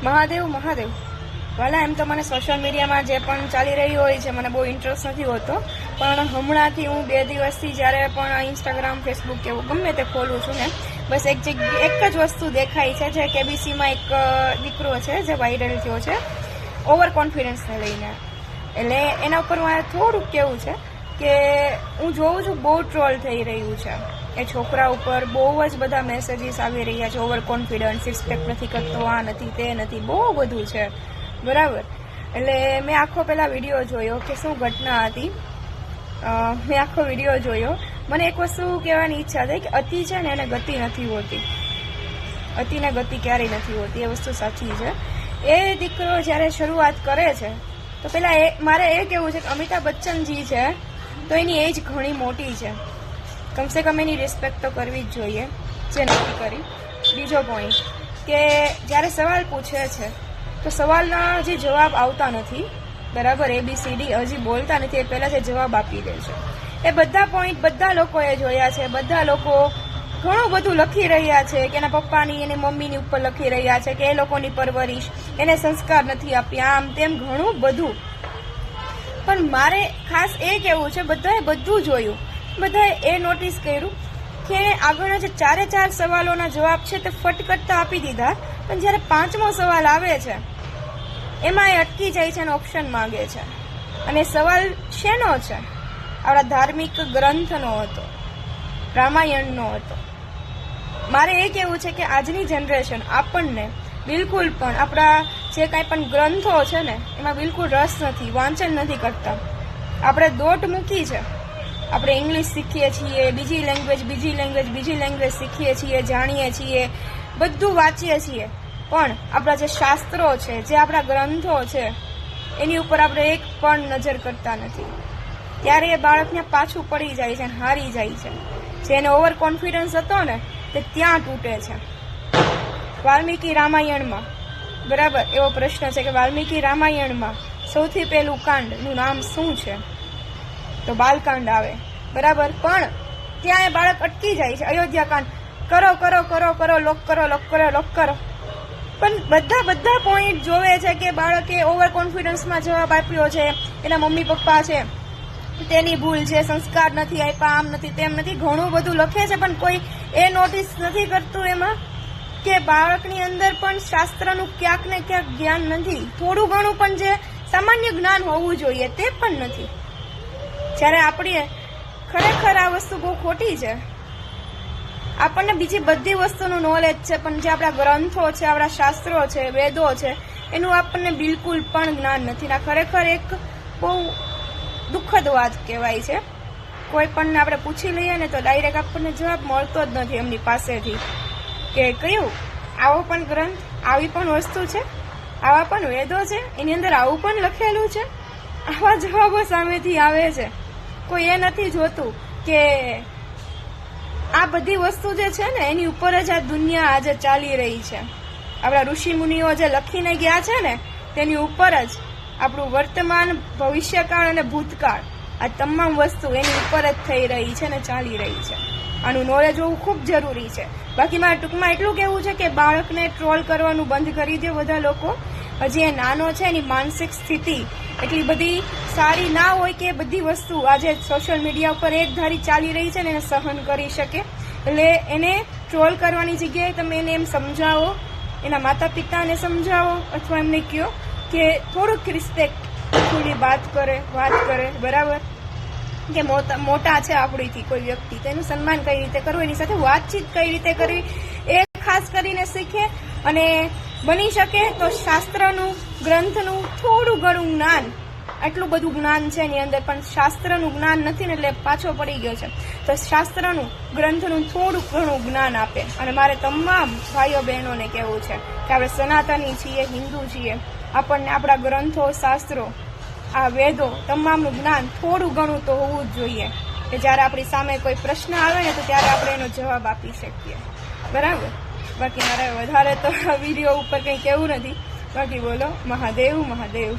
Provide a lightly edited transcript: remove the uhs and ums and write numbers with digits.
મહાદેવ મહાદેવ વાલા, એમ તો મને સોશિયલ મીડિયામાં જે પણ ચાલી રહ્યું હોય છે મને બહુ ઇન્ટરેસ્ટ નથી હોતો, પણ હમણાંથી હું 2 દિવસથી જ્યારે પણ ઇન્સ્ટાગ્રામ, ફેસબુક કે એવું ગમે તે ખોલું છું ને, બસ એક જ વસ્તુ દેખાય છે, જે કેબીસીમાં એક દીકરો છે જે વાયરલ થયો છે ઓવર કોન્ફિડન્સને લઈને. એટલે એના ઉપર મારે થોડુંક કહેવું છે કે હું જોઉં છું બહુ ટ્રોલ થઈ રહ્યું છે એ છોકરા ઉપર. બહુ જ બધા મેસેજીસ આવી રહ્યા છે, ઓવર કોન્ફિડન્સ, રિસ્પેક્ટ નથી કરતો, આ નથી તે નથી, બહુ બધું છે, બરાબર. એટલે મેં આખો પેલા વિડીયો જોયો કે શું ઘટના હતી. મેં આખો વિડીયો જોયો. મને એક વસ્તુ કહેવાની ઈચ્છા થઈ કે અતિ છે ને એને ગતિ નથી હોતી. અતિને ગતિ ક્યારેય નથી હોતી, એ વસ્તુ સાચી છે. એ દીકરો જ્યારે શરૂઆત કરે છે તો પેલા મારે એ કહેવું છે કે અમિતાભ બચ્ચનજી છે તો એની એજ ઘણી મોટી છે, કમસે કમ એની રિસ્પેક્ટ તો કરવી જ જોઈએ, જે નથી કરી. બીજો પોઈન્ટ કે જ્યારે સવાલ પૂછે છે તો સવાલના જે જવાબ આવતા નથી, બરાબર, ABCD હજી બોલતા નથી, એ પહેલાં જે જવાબ આપી દે છે. એ બધા પોઈન્ટ બધા લોકોએ જોયા છે. બધા લોકો ઘણું બધું લખી રહ્યા છે કે એના પપ્પાની અને મમ્મીની ઉપર લખી રહ્યા છે કે એ લોકોની પરવરિશ, એને સંસ્કાર નથી આપ્યા, આમ તેમ ઘણું બધું. પણ મારે ખાસ એ કહેવું છે, બધાએ બધું જોયું, બધાએ એ નોટિસ કર્યું કે આગળના જે 4 સવાલોના જવાબ છે તે ફટકટતા આપી દીધા, પણ જ્યારે 5મો સવાલ આવે છે એમાં એ અટકી જાય છે અને ઓપ્શન માંગે છે. અને સવાલ શેનો છે? આપણા ધાર્મિક ગ્રંથનો હતો, રામાયણનો હતો. મારે એ કહેવું છે કે આજની જનરેશન આપણને બિલકુલ પણ આપણા જે કાંઈ પણ ગ્રંથો છે ને એમાં બિલકુલ રસ નથી, વાંચન નથી કરતા. આપણે દોટ મૂકી છે, આપણે ઇંગ્લિશ શીખીએ છીએ, બીજી લેંગ્વેજ શીખીએ છીએ, જાણીએ છીએ, બધું વાંચીએ છીએ, પણ આપણા જે શાસ્ત્રો છે, જે આપણા ગ્રંથો છે એની ઉપર આપણે એક પણ નજર કરતા નથી. ત્યારે એ બાળકને પાછું પડી જાય છે, હારી જાય છે. જેને ઓવર કોન્ફિડન્સ હતો ને તે ત્યાં તૂટે છે. વાલ્મીકી રામાયણમાં, બરાબર, એવો પ્રશ્ન છે કે વાલ્મીકી રામાયણમાં સૌથી પહેલું કાંડનું નામ શું છે? તો બાલકાંડ આવે, બરાબર. પણ ત્યાં એ બાળક અટકી જાય છે. અયોધ્યા કાંડ કરો, લોક કરો. પણ બધા પોઈન્ટ જોવે છે કે બાળકે ઓવર કોન્ફિડન્સમાં જવાબ આપ્યો છે, એના મમ્મી પપ્પા છે તેની ભૂલ છે, સંસ્કાર નથી આપ્યા, આમ નથી તેમ નથી, ઘણું બધું લખે છે. પણ કોઈ એ નોટિસ નથી કરતું એમાં કે બાળકની અંદર પણ શાસ્ત્રનું ક્યાંક ને ક્યાંક જ્ઞાન નથી. થોડું ઘણું પણ જે સામાન્ય જ્ઞાન હોવું જોઈએ તે પણ નથી. જ્યારે આપણે ખરેખર આ વસ્તુ બહુ ખોટી છે. આપણને બીજી બધી વસ્તુનું નોલેજ છે, પણ જે આપણા ગ્રંથો છે, આપણા શાસ્ત્રો છે, વેદો છે, એનું આપણને બિલકુલ પણ જ્ઞાન નથી. આ ખરેખર એક બહુ દુઃખદ વાત કહેવાય છે. કોઈ પણને આપણે પૂછી લઈએ ને તો ડાયરેક્ટ આપણને જવાબ મળતો જ નથી એમની પાસેથી કે કયું આવો પણ ગ્રંથ, આવી પણ વસ્તુ છે, આવા પણ વેદો છે, એની અંદર આવું પણ લખેલું છે. આવા જવાબો સામેથી આવે છે. કોઈ એ નથી જોતું કે આ બધી વસ્તુ જે છે ને એની ઉપર જ આ દુનિયા આજે ચાલી રહી છે. આપણા ઋષિ મુનિઓ જે લખીને ગયા છે ને તેની ઉપર જ આપણું વર્તમાન, ભવિષ્યકાળ અને ભૂતકાળ, આ તમામ વસ્તુ એની ઉપર જ થઈ રહી છે ને ચાલી રહી છે. આનું નોલેજ હોવું ખૂબ જરૂરી છે. બાકી મારે ટૂંકમાં એટલું કહેવું છે કે બાળકને ટ્રોલ કરવાનું બંધ કરી દે બધા લોકો. હજી એ નાનો છે, એની માનસિક સ્થિતિ એટલી બધી સારી ના હોય કે બધી વસ્તુ આજે સોશિયલ મીડિયા ઉપર એક ધારી ચાલી રહી છે ને એને સહન કરી શકે. એટલે એને ટ્રોલ કરવાની જગ્યાએ તમે એને એમ સમજાવો, એના માતા પિતાને સમજાવો, અથવા એમને કહો કે થોડુંક રિસ્પેક્ટ થોડી વાત કરે, બરાબર, કે મોટા છે આપણીથી કોઈ વ્યક્તિ, તેનું સન્માન કઈ રીતે કરવું, એની સાથે વાતચીત કઈ રીતે કરવી એ ખાસ કરીને શીખે. અને બની શકે તો શાસ્ત્રનું, ગ્રંથનું થોડું ઘણું જ્ઞાન, આટલું બધું જ્ઞાન છે એની અંદર, પણ શાસ્ત્રનું જ્ઞાન નથી ને એટલે પાછો પડી ગયો છે. તો શાસ્ત્રનું, ગ્રંથનું થોડું ઘણું જ્ઞાન આપે. અને મારે તમામ ભાઈઓ બહેનોને કહેવું છે કે આપણે સનાતની છીએ, હિન્દુ છીએ, આપણને આપણા ગ્રંથો, શાસ્ત્રો, આ વેદો, તમામનું જ્ઞાન થોડું ઘણું તો હોવું જ જોઈએ કે જ્યારે આપણી સામે કોઈ પ્રશ્ન આવે ને તો ત્યારે આપણે એનો જવાબ આપી શકીએ, બરાબર. બાકી મારે વધારે તો વિડીયો ઉપર કંઈ કહેવું નથી. બાકી બોલો, મહાદેવ મહાદેવ.